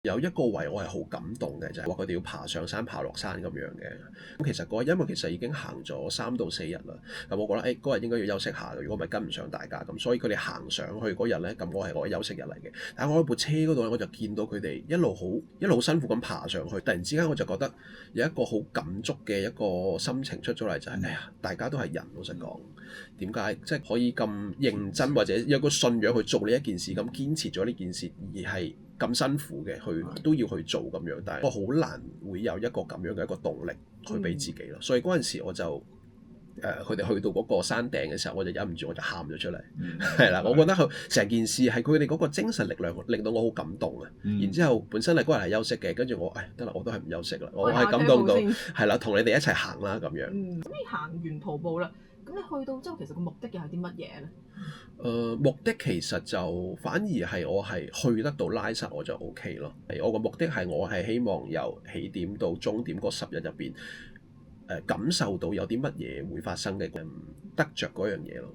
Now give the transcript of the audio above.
有一個位我係好感動嘅，就係話佢哋要爬上山爬落山咁樣嘅。咁其實嗰日因為其實已經行咗3到4日啦，咁我覺得嗰日應該要休息下，如果唔係跟唔上大家咁，所以佢哋行上去嗰日咧，咁我係我嘅休息日嚟嘅。但係我喺部車嗰度咧，我就見到佢哋一路辛苦咁爬上去，突然之間我就覺得有一個好感觸嘅一個心情出咗嚟，就係哎呀，大家都係人，老實講，點解即係可以咁認真或者有個信仰去做呢一件事，咁堅持咗呢件事，而係咁辛苦嘅都要去做咁樣，但係我好難會有一個咁樣嘅一個動力去俾自己咯。所以嗰陣時我就佢哋去到嗰個山頂嘅時候，我就忍唔住我就喊咗出嚟，係啦。我覺得佢成件事係佢哋嗰個精神力量令到我好感動啊。然之後本身係嗰日係休息嘅，跟住我得啦，我都係唔休息啦，我係感動到係啦，同你哋一齊行啦咁樣。咁你行完徒步啦，咁你去到之後其實個目的又係啲乜嘢咧？目的其實就反而係我係去得到拉薩我就 OK 咯。我個目的係我係希望由起點到終點嗰10日入邊，感受到有啲乜嘢會發生嘅，得着嗰樣嘢咯。